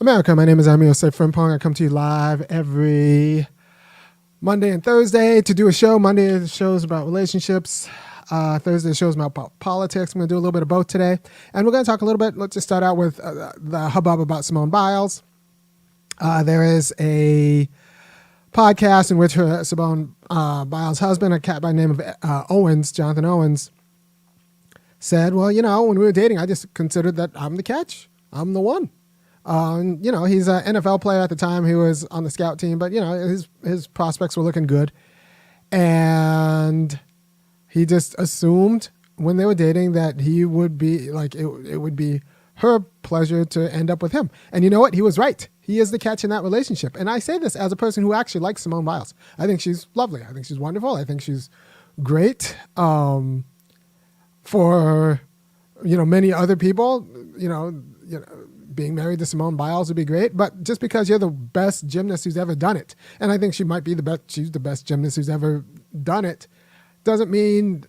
America, my name is Osei-Frimpong. I come to you live every Monday and Thursday to do a show. Monday, the show's about relationships. Thursday, the show's about politics. I'm going to do a little bit of both today. And we're going to talk a little bit. Let's just start out with the hubbub about Simone Biles. There is a podcast in which Simone Biles' husband, a cat by the name of Jonathan Owens, said, well, when we were dating, I just considered that I'm the catch. I'm the one. He's an NFL player at the time. He was on the scout team, but his prospects were looking good. And he just assumed when they were dating that he would be like, it would be her pleasure to end up with him. And you know what? He was right. He is the catch in that relationship. And I say this as a person who actually likes Simone Biles. I think she's lovely. I think she's wonderful. I think she's great. For, many other people, being married to Simone Biles would be great, but just because you're the best gymnast who's ever done it, and I think she might be the best, she's the best gymnast who's ever done it, doesn't mean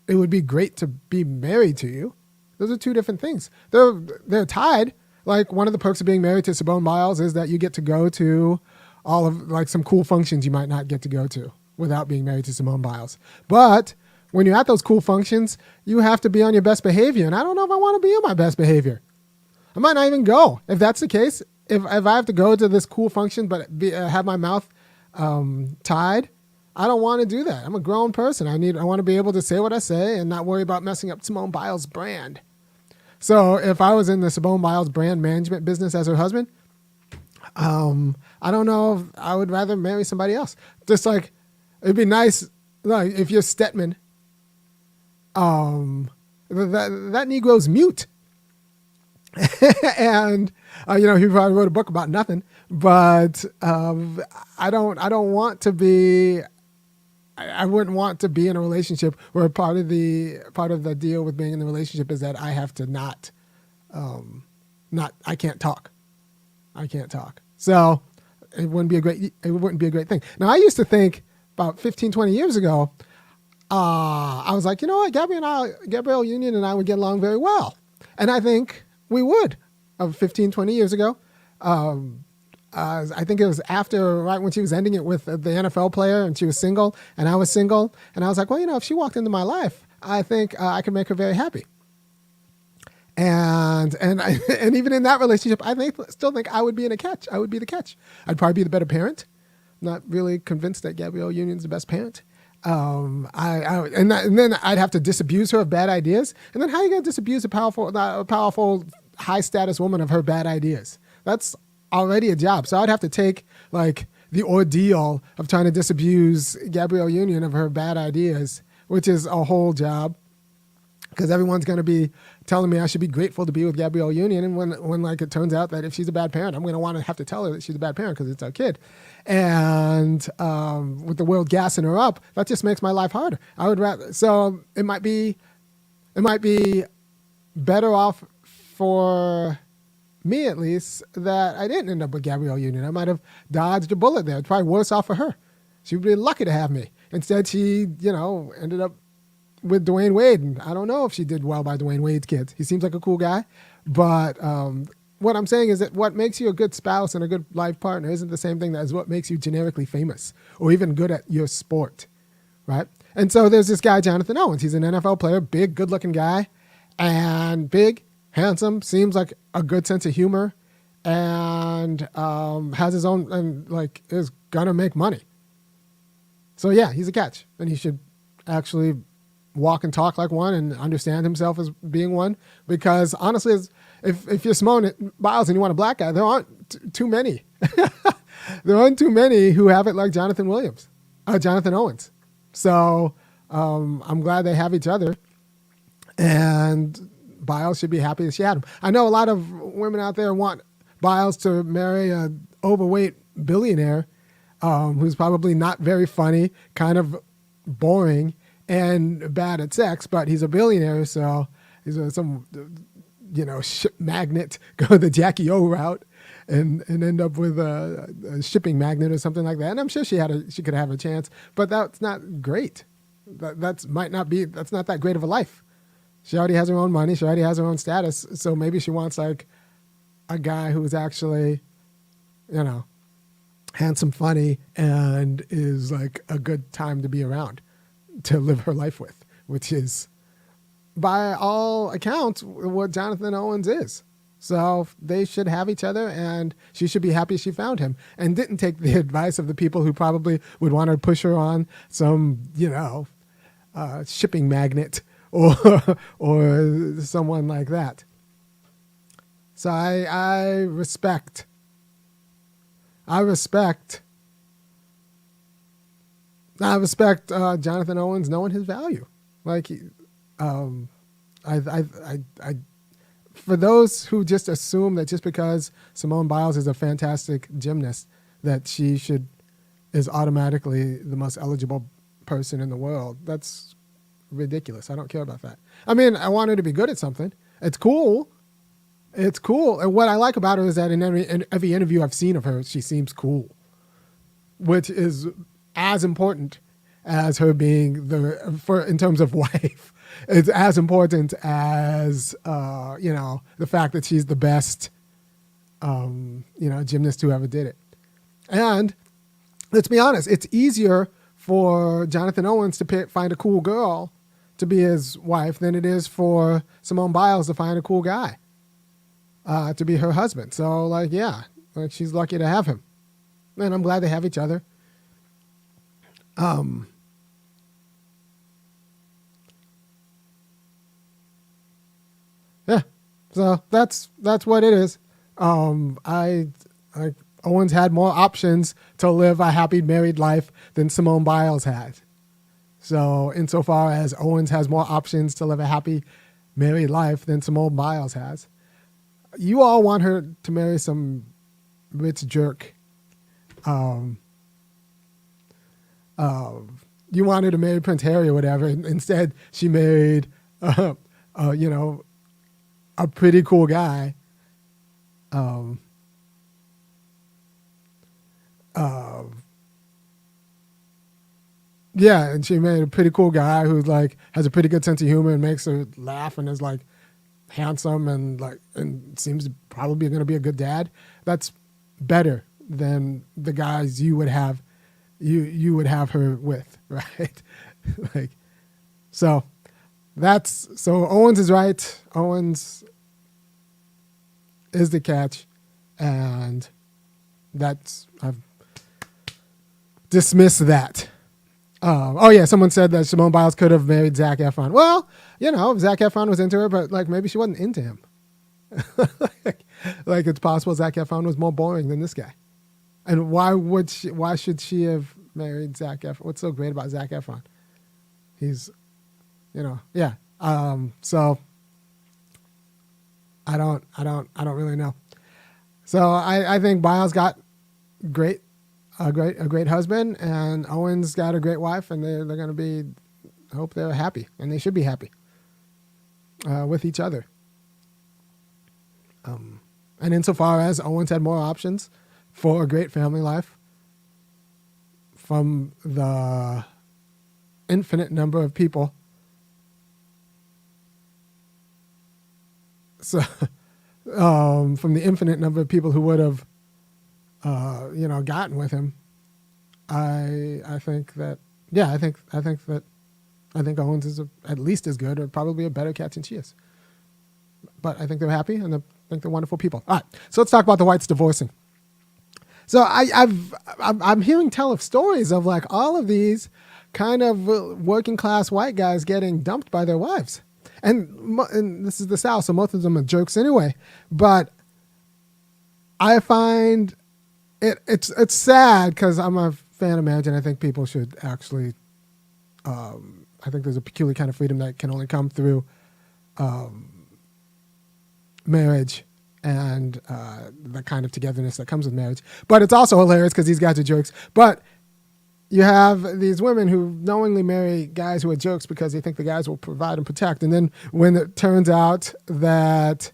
it would be great to be married to you. Those are two different things. They're tied. Like, one of the perks of being married to Simone Biles is that you get to go to all of like some cool functions you might not get to go to without being married to Simone Biles. But when you're at those cool functions, you have to be on your best behavior. And I don't know if I want to be on my best behavior. I might not even go. If that's the case, if I have to go to this cool function but have my mouth tied, I don't want to do that. I'm a grown person. I want to be able to say what I say and not worry about messing up Simone Biles' brand. So if I was in the Simone Biles brand management business as her husband, I don't know if I would rather marry somebody else. Just like, it'd be nice, like if you're Stetman, that Negro's mute. And he probably wrote a book about nothing, but I wouldn't want to be in a relationship where part of the deal with being in the relationship is that I have to I can't talk. So it wouldn't be a great thing. Now, I used to think about 15, 20 years ago, I was like, you know what, Gabrielle Union and I would get along very well. And I think we would, of 15, 20 years ago. I think it was right when she was ending it with the NFL player and she was single and I was single. And I was like, well, if she walked into my life, I think I could make her very happy. And even in that relationship, I still think I would be the catch. I'd probably be the better parent. I'm not really convinced that Gabrielle Union's the best parent. And then I'd have to disabuse her of bad ideas. And then how are you going to disabuse a powerful, high status woman of her bad ideas? That's already a job. So I'd have to take like the ordeal of trying to disabuse Gabrielle Union of her bad ideas, which is a whole job. Because everyone's going to be telling me I should be grateful to be with Gabrielle Union. And when like it turns out that if she's a bad parent, I'm going to want to have to tell her that she's a bad parent because it's our kid. And with the world gassing her up, that just makes my life harder. I would rather. So it might be better off for me, at least, that I didn't end up with Gabrielle Union. I might have dodged a bullet there. It's probably worse off for her. She would be lucky to have me. Instead, she ended up with Dwayne Wade. And I don't know if she did well by Dwayne Wade's kids. He seems like a cool guy. But what I'm saying is that what makes you a good spouse and a good life partner isn't the same thing as what makes you generically famous or even good at your sport, right? And so there's this guy, Jonathan Owens. He's an NFL player, big, good-looking guy, and big, handsome, seems like a good sense of humor, and has his own, and like is gonna make money. So yeah, he's a catch, and he should actually walk and talk like one and understand himself as being one, because honestly, if you're Simone Biles and you want a black guy, there aren't too many. There aren't too many who have it like Jonathan Owens. So I'm glad they have each other, and Biles should be happy that she had him. I know a lot of women out there want Biles to marry an overweight billionaire who's probably not very funny, kind of boring, and bad at sex, but he's a billionaire, so he's some ship magnate, go the Jackie O route and end up with a shipping magnate or something like that. And I'm sure she could have a chance, but that's not great. That's not that great of a life. She already has her own money. She already has her own status. So maybe she wants like a guy who's actually, you know, handsome, funny, and is like a good time to be around to live her life with, which is, by all accounts, what Jonathan Owens is. So they should have each other, and she should be happy she found him and didn't take the advice of the people who probably would want to push her on some, shipping magnate or or someone like that. So I respect Jonathan Owens knowing his value. Like, I for those who just assume that just because Simone Biles is a fantastic gymnast, that she is automatically the most eligible person in the world, that's ridiculous. I don't care about that. I mean, I want her to be good at something. It's cool. It's cool. And what I like about her is that in every interview I've seen of her, she seems cool, which is as important as her being in terms of wife. It's as important as, the fact that she's the best, gymnast who ever did it. And let's be honest, it's easier for Jonathan Owens to find a cool girl to be his wife than it is for Simone Biles to find a cool guy to be her husband. So, she's lucky to have him. And I'm glad they have each other. Yeah. So that's what it is. Owens had more options to live a happy married life than Simone Biles had. So insofar as Owens has more options to live a happy married life than Simone Biles has, you all want her to marry some rich jerk. You want her to marry Prince Harry or whatever. Instead, she married, a pretty cool guy. Yeah, and she married a pretty cool guy who's has a pretty good sense of humor and makes her laugh and is handsome and seems probably going to be a good dad. That's better than the guys you would have her with, right? So Owens is right. Owens is the catch, and I've dismissed that. Someone said that Simone Biles could have married Zac Efron. Well, Zac Efron was into her, but maybe she wasn't into him. It's possible Zac Efron was more boring than this guy. And why should she have married Zac Efron? What's so great about Zac Efron? He's, yeah. So I don't really know. So I think Biles got a great husband, and Owens got a great wife, and they're going to be, I hope they're happy, and they should be happy with each other. And insofar as Owens had more options for a great family life from the infinite number of people, so from the infinite number of people who would have gotten with him, I think Owens is at least as good, or probably a better catch than she is. But I think they're happy, and I think they're wonderful people. All right, so let's talk about the whites divorcing. So I'm hearing tell of stories of all of these kind of working class white guys getting dumped by their wives, and this is the South, so most of them are jerks anyway. But I find it's sad because I'm a fan of marriage, and I think people should actually. I think there's a peculiar kind of freedom that can only come through marriage and the kind of togetherness that comes with marriage. But it's also hilarious because these guys are jerks. But you have these women who knowingly marry guys who are jerks because they think the guys will provide and protect. And then when it turns out that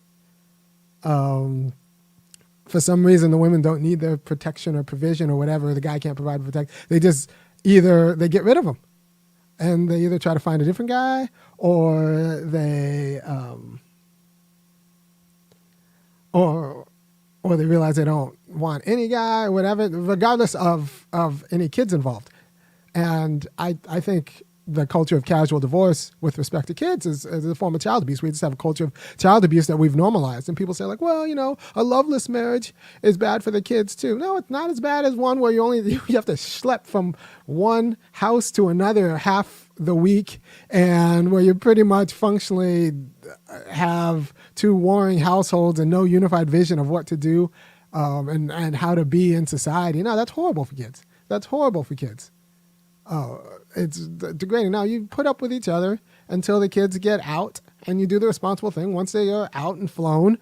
for some reason the women don't need their protection or provision or whatever, the guy can't provide and protect, they get rid of them. And they either try to find a different guy, or they or they realize they don't want any guy or whatever, regardless of any kids involved. And I think the culture of casual divorce with respect to kids is a form of child abuse. We just have a culture of child abuse that we've normalized. And people say like, well, a loveless marriage is bad for the kids too. No, it's not as bad as one where you have to schlep from one house to another half the week, and where you pretty much functionally have two warring households and no unified vision of what to do and how to be in society. No, that's horrible for kids. That's horrible for kids. It's degrading. Now, you put up with each other until the kids get out, and you do the responsible thing. Once they are out and flown,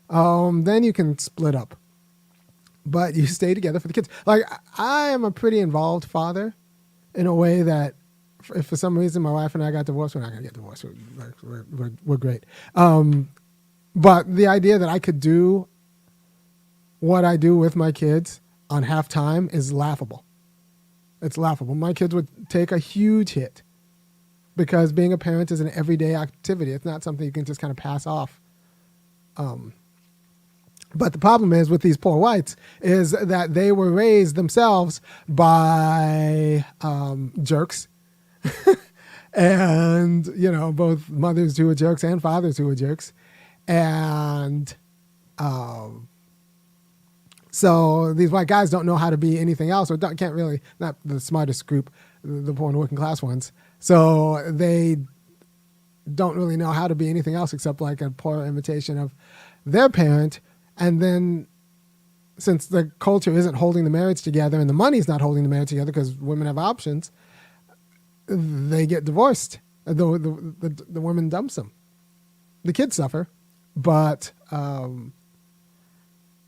then you can split up. But you stay together for the kids. Like, I am a pretty involved father in a way that if for some reason my wife and I got divorced, we're not going to get divorced. We're great. But the idea that I could do what I do with my kids on half time is laughable. It's laughable. My kids would take a huge hit because being a parent is an everyday activity. It's not something you can just kind of pass off. But the problem is with these poor whites is that they were raised themselves by jerks. And, both mothers who were jerks and fathers who were jerks. And so these white guys don't know how to be anything else, or can't really, not the smartest group, the poor and working class ones. So they don't really know how to be anything else except like a poor imitation of their parent. And then since the culture isn't holding the marriage together and the money's not holding the marriage together because women have options, they get divorced. The woman dumps them. The kids suffer, but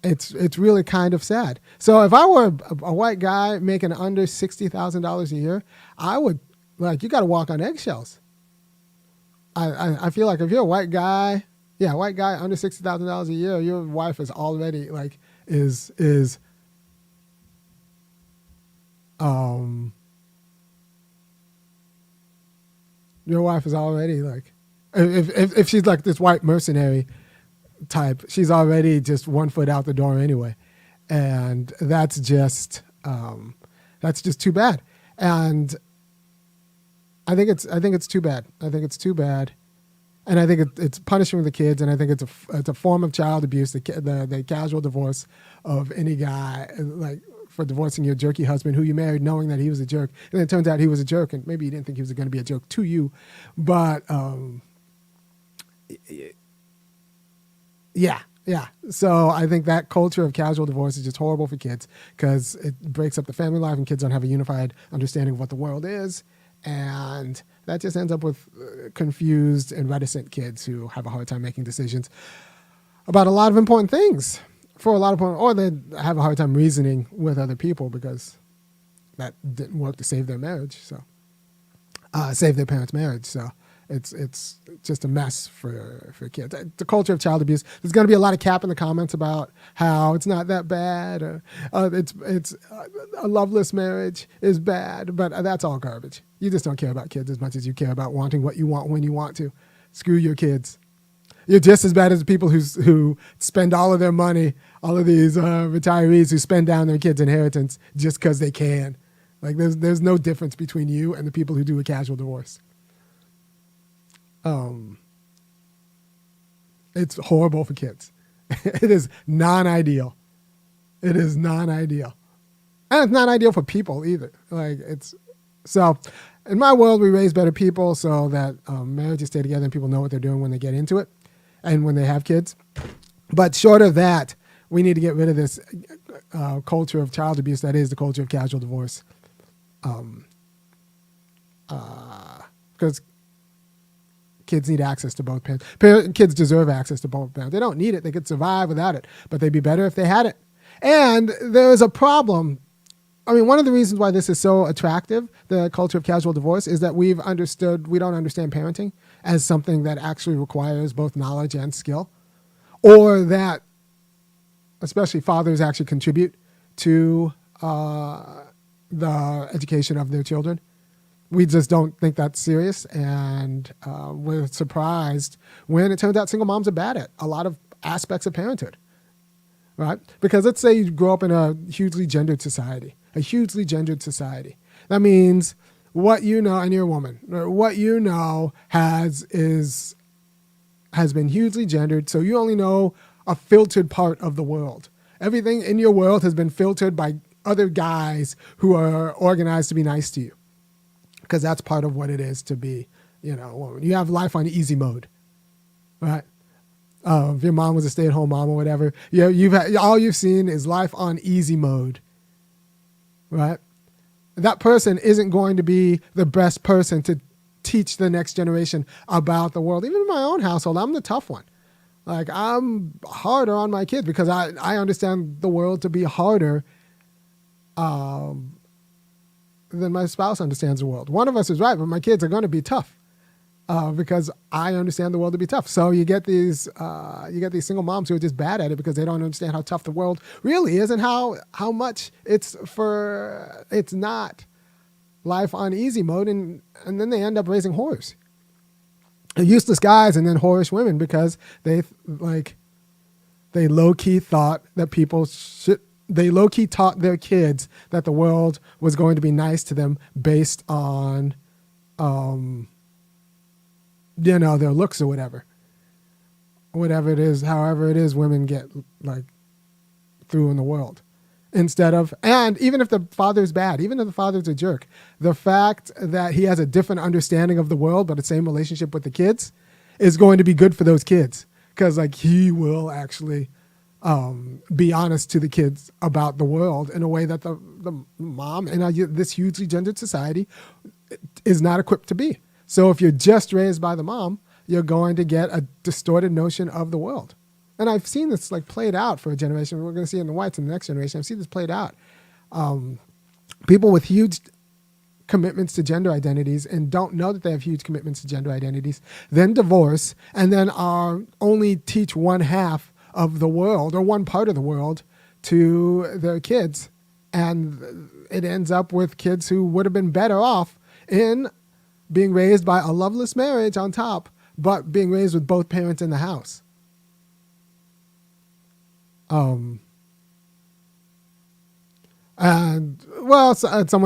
it's really kind of sad. So if I were a white guy making under $60,000 a year, I would, you got to walk on eggshells. I feel like if you're a white guy under $60,000 a year, your wife is already your wife is already if she's like this white mercenary type, she's already just 1 foot out the door anyway. And that's just too bad. And I think it's too bad. I think it's too bad. And I think it's punishing the kids, and I think it's a form of child abuse, the casual divorce of any guy, for divorcing your jerky husband who you married knowing that he was a jerk. And then it turns out he was a jerk, and maybe you didn't think he was going to be a jerk to you. But yeah. So I think that culture of casual divorce is just horrible for kids because it breaks up the family life, and kids don't have a unified understanding of what the world is. And that just ends up with confused and reticent kids who have a hard time making decisions about a lot of important things or they have a hard time reasoning with other people because that didn't work to save their marriage. So, save their parents' marriage. So it's just a mess for kids. The culture of child abuse. There's going to be a lot of cap in the comments about how it's not that bad, or it's a loveless marriage is bad, but that's all garbage. You just don't care about kids as much as you care about wanting what you want when you want to. Screw your kids. You're just as bad as the people who spend all of their money, all of these retirees who spend down their kids' inheritance just because they can. There's no difference between you and the people who do a casual divorce. It's horrible for kids. It is non-ideal. It is non-ideal. And it's not ideal for people either. So in my world, we raise better people so that marriages stay together and people know what they're doing when they get into it and when they have kids. But short of that, we need to get rid of this culture of child abuse that is the culture of casual divorce. Because kids need access to both parents. Kids deserve access to both parents. They don't need it. They could survive without it, but they'd be better if they had it. And there is a problem. I mean, one of the reasons why this is so attractive, the culture of casual divorce, is that we don't understand parenting as something that actually requires both knowledge and skill, or that especially fathers actually contribute to the education of their children. We just don't think that's serious, and we're surprised when it turns out single moms are bad at a lot of aspects of parenthood. right? Because let's say you grow up in a hugely gendered society, That means what you know, and you're a woman, what you know has been hugely gendered, so you only know a filtered part of the world. Everything in your world has been filtered by other guys who are organized to be nice to you, because that's part of what it is to be, a woman. You have life on easy mode, right? If your mom was a stay-at-home mom or whatever, all you've seen is life on easy mode, right? That person isn't going to be the best person to teach the next generation about the world. Even in my own household, I'm the tough one. Like, I'm harder on my kids because I understand the world to be harder than my spouse understands the world. One of us is right, but my kids are going to be tough because I understand the world to be tough. So you get these single moms who are just bad at it because they don't understand how tough the world really is and how much it's not life on easy mode, and then they end up raising whores. Useless guys and then whorish women because they low-key thought that they low-key taught their kids that the world was going to be nice to them based on their looks or whatever it is, however it is women get through in the world. And even if the father's bad, even if the father's a jerk, the fact that he has a different understanding of the world but the same relationship with the kids is going to be good for those kids, because he will actually be honest to the kids about the world in a way that the mom in this hugely gendered society is not equipped to be. So if you're just raised by the mom, you're going to get a distorted notion of the world. And I've seen this played out for a generation. We're going to see it in the whites in the next generation. I've seen this played out. People with huge commitments to gender identities and don't know that they have huge commitments to gender identities, then divorce, and then only teach one half of the world or one part of the world to their kids. And it ends up with kids who would have been better off in being raised by a loveless marriage on top, but being raised with both parents in the house. Someone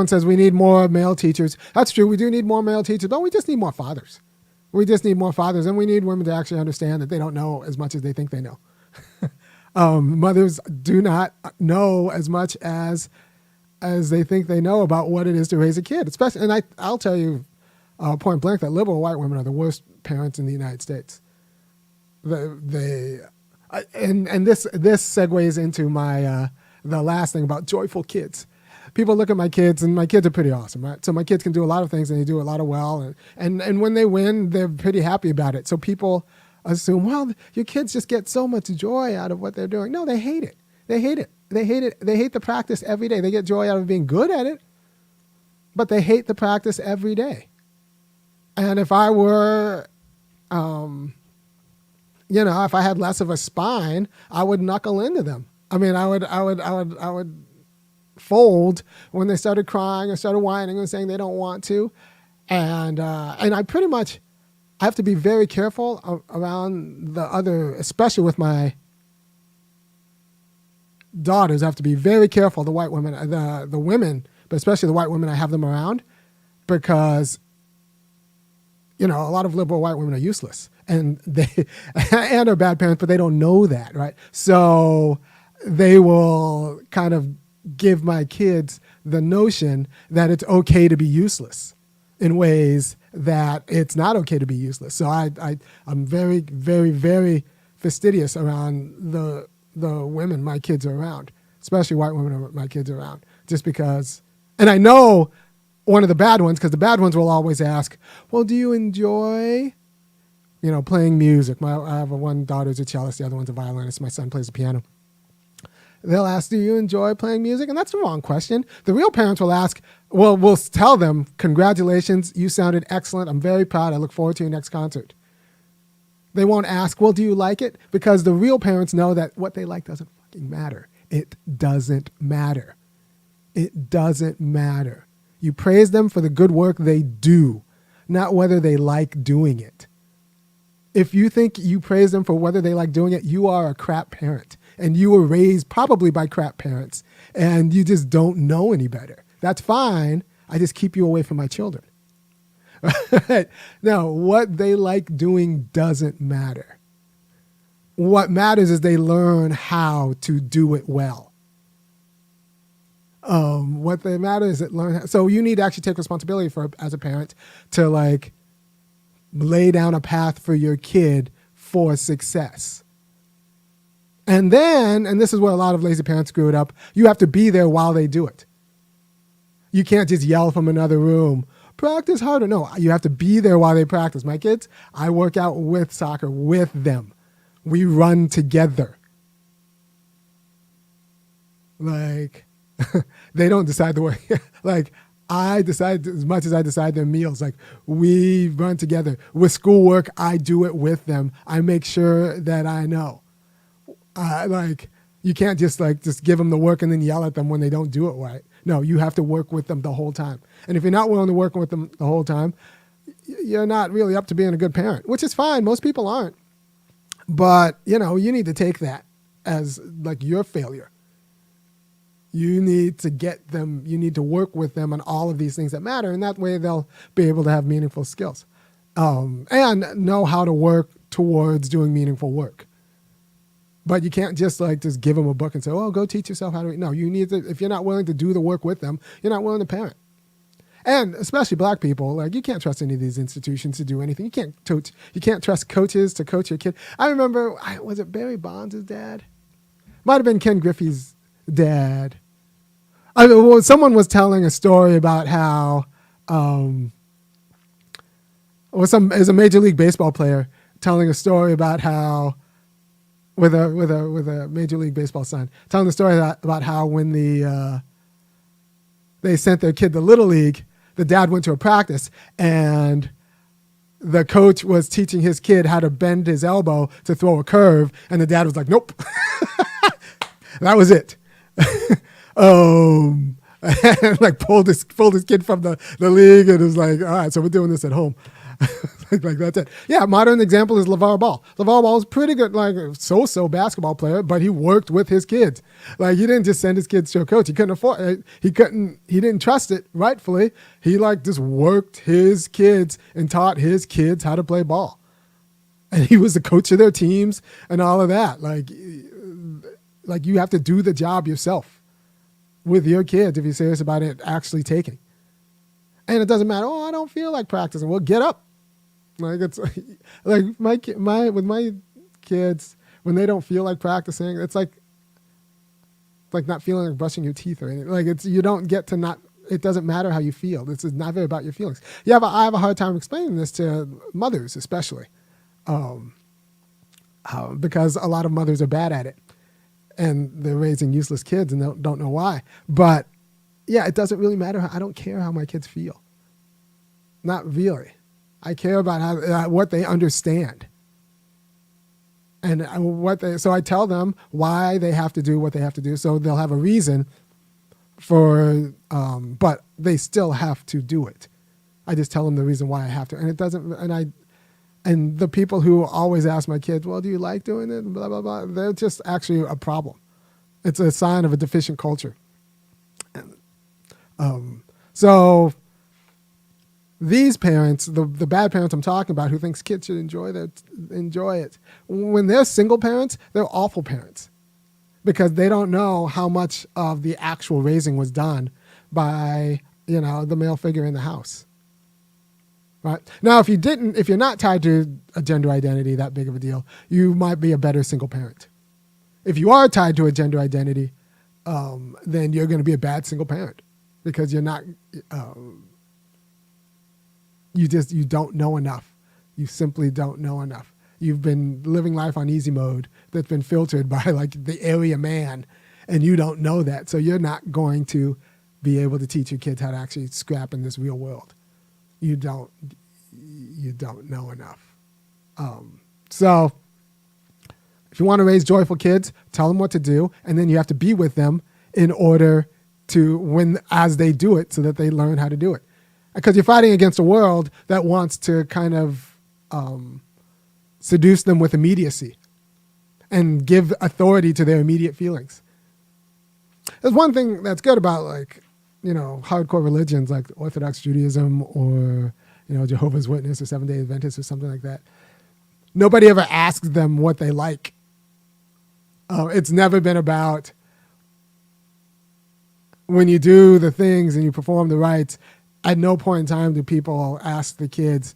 says we need more male teachers. That's true. We do need more male teachers, but we just need more fathers. And we need women to actually understand that they don't know as much as they think they know. Mothers do not know as much as they think they know about what it is to raise a kid. Especially, and I'll tell you point blank that liberal white women are the worst parents in the United States. And this segues into my the last thing about joyful kids. People look at my kids, and my kids are pretty awesome, right? So my kids can do a lot of things, and they do a lot of well, and when they win, they're pretty happy about it. So people assume, well, your kids just get so much joy out of what they're doing. No, they hate it. They hate the practice every day. They get joy out of being good at it, but they hate the practice every day. And if I were, if I had less of a spine, I would knuckle into them. I mean, I would fold when they started crying or started whining and saying they don't want to, and I pretty much have to be very careful around the other, especially with my daughters. I have to be very careful. The white women, the women, but especially the white women, I have them around because a lot of liberal white women are useless and they and are bad parents, but they don't know that, right? So they will kind of give my kids the notion that it's okay to be useless in ways that it's not okay to be useless. So I'm very, very, very fastidious around the women my kids are around, especially white women my kids are around, just because. And I know one of the bad ones, because the bad ones will always ask, well, do you enjoy, playing music? I have one daughter's a cellist, the other one's a violinist. My son plays the piano. They'll ask, do you enjoy playing music? And that's the wrong question. The real parents will ask, we'll tell them, congratulations, you sounded excellent. I'm very proud. I look forward to your next concert. They won't ask, well, do you like it? Because the real parents know that what they like doesn't fucking matter. It doesn't matter. It doesn't matter. You praise them for the good work they do, not whether they like doing it. If you think you praise them for whether they like doing it, you are a crap parent. and you were raised probably by crap parents and you just don't know any better. That's fine. I just keep you away from my children. Now, what they like doing doesn't matter. What matters is they learn how to do it well. What they matter is that learn. So you need to actually take responsibility for, as a parent, to like lay down a path for your kid for success. And then, and this is where a lot of lazy parents screw it up, you have to be there while they do it. You can't just yell from another room, practice harder. No, you have to be there while they practice. My kids, I work out with soccer with them. We run together. Like, they don't decide the way. Like, I decide as much as I decide their meals. Like, we run together. With schoolwork, I do it with them. I make sure that I know. Like, you can't just give them the work and then yell at them when they don't do it right. No, you have to work with them the whole time. And if you're not willing to work with them the whole time, you're not really up to being a good parent, which is fine. Most people aren't. But, you need to take that as like your failure. You need to get them, you need to work with them on all of these things that matter. And that way they'll be able to have meaningful skills and know how to work towards doing meaningful work. But you can't just give them a book and say, oh, go teach yourself how to read. No, you need to, if you're not willing to do the work with them, you're not willing to parent. And especially black people, you can't trust any of these institutions to do anything. You can't trust coaches to coach your kid. I remember, was it Barry Bonds' dad? Might have been Ken Griffey's dad. Someone was telling a story about how as a Major League Baseball player telling a story about how with a Major League Baseball son, telling the story about how when they sent their kid to Little League, the dad went to a practice and the coach was teaching his kid how to bend his elbow to throw a curve, and the dad was like, nope. That was it. And pulled his kid from the league and was like, all right, so we're doing this at home. like that's it. Yeah, modern example is LeVar Ball. LeVar Ball is pretty good, so-so basketball player, but he worked with his kids. He didn't just send his kids to a coach. He couldn't afford it. He didn't trust it, rightfully. He just worked his kids and taught his kids how to play ball. And he was the coach of their teams and all of that. You have to do the job yourself with your kids if you're serious about it actually taking. And it doesn't matter, I don't feel like practicing. Well, get up. It's with my kids, when they don't feel like practicing, it's like not feeling like brushing your teeth or anything. You don't get to not, it doesn't matter how you feel. This is not very about your feelings. I have a hard time explaining this to mothers, especially, because a lot of mothers are bad at it. And they're raising useless kids and don't know why. But yeah, it doesn't really matter. I don't care how my kids feel. Not really. I care about what they understand. And so I tell them why they have to do what they have to do. So they'll have a reason for, but they still have to do it. I just tell them the reason why I have to. And it doesn't, and the people who always ask my kids, well, do you like doing it? Blah, blah, blah. They're just actually a problem. It's a sign of a deficient culture. So these parents, the bad parents I'm talking about who thinks kids should enjoy it. When they're single parents, they're awful parents because they don't know how much of the actual raising was done by, the male figure in the house. Right. Now, if you're not tied to a gender identity, that big of a deal, you might be a better single parent. If you are tied to a gender identity, then you're going to be a bad single parent because you're not, you don't know enough. You simply don't know enough. You've been living life on easy mode that's been filtered by the area man, and you don't know that. So you're not going to be able to teach your kids how to actually scrap in this real world. You don't know enough. So if you want to raise joyful kids, tell them what to do, and then you have to be with them in order to as they do it so that they learn how to do it. Because you're fighting against a world that wants to kind of seduce them with immediacy. and give authority to their immediate feelings. There's one thing that's good about hardcore religions like Orthodox Judaism or Jehovah's Witness or Seventh-day Adventists or something like that. Nobody ever asks them what they like. It's never been about when you do the things and you perform the rites. At no point in time do people ask the kids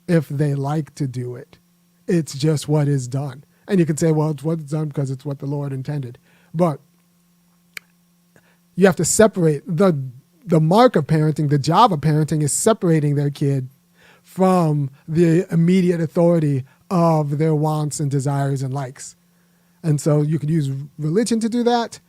if they like to do it. It's just what is done. And you can say, well, it's what's done because it's what the Lord intended. But you have to separate the mark of parenting, the job of parenting is separating their kid from the immediate authority of their wants and desires and likes. And so you could use religion to do that,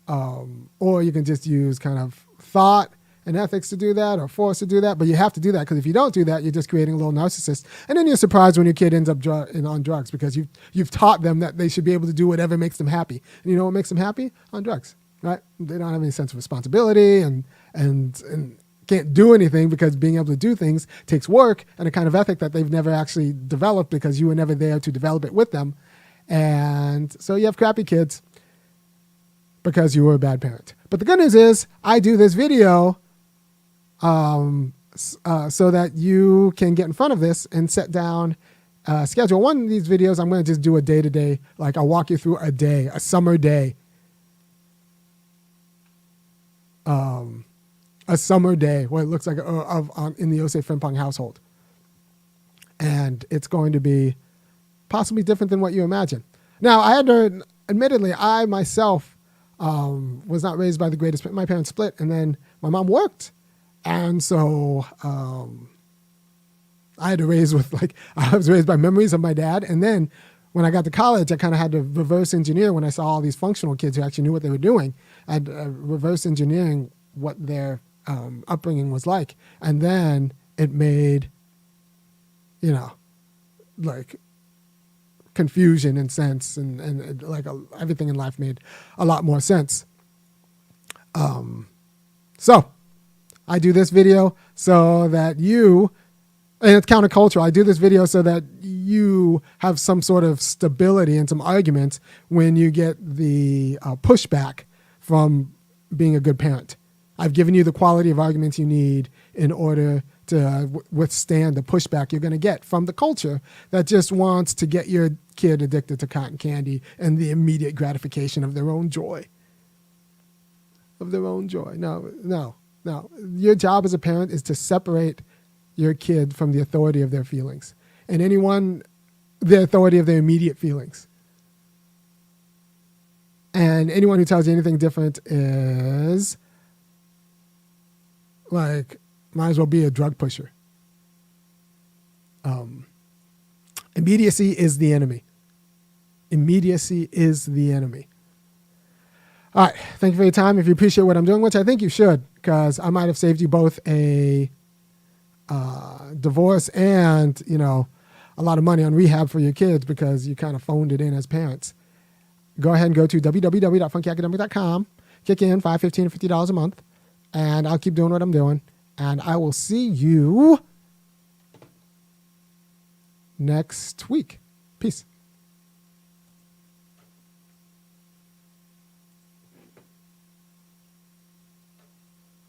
or you can just use kind of thought and ethics to do that, or force to do that. But you have to do that, because if you don't do that, you're just creating a little narcissist. And then you're surprised when your kid ends up on drugs, because you've taught them that they should be able to do whatever makes them happy. And you know what makes them happy? On drugs, right? They don't have any sense of responsibility and can't do anything, because being able to do things takes work and a kind of ethic that they've never actually developed, because you were never there to develop it with them. And so you have crappy kids because you were a bad parent. But the good news is I do this video so that you can get in front of this and set down schedule. One of these videos, I'm going to just do a day-to-day, like I'll walk you through a day, a summer day. A summer day, what it looks like in the Osei-Frimpong household. And it's going to be possibly different than what you imagine. Now, admittedly, I myself was not raised by the greatest. My parents split, and then my mom worked. And so I was raised by memories of my dad. And then when I got to college, I kind of had to reverse engineer when I saw all these functional kids who actually knew what they were doing. I'd reverse engineering what their upbringing was like. And then it made, confusion and sense and everything in life made a lot more sense. So I do this video so that and it's countercultural. I do this video so that you have some sort of stability and some arguments when you get the pushback from being a good parent. I've given you the quality of arguments you need in order to withstand the pushback you're going to get from the culture that just wants to get your kid addicted to cotton candy and the immediate gratification of their own joy. No. Your job as a parent is to separate your kid from the authority of their feelings, and the authority of their immediate feelings. And anyone who tells you anything different is might as well be a drug pusher. Immediacy is the enemy. Immediacy is the enemy. All right. Thank you for your time. If you appreciate what I'm doing, which I think you should, because I might have saved you both a divorce and, a lot of money on rehab for your kids because you kind of phoned it in as parents. Go ahead and go to www.funkyacademic.com, kick in $5, $15, $50 a month, and I'll keep doing what I'm doing. And I will see you next week. Peace.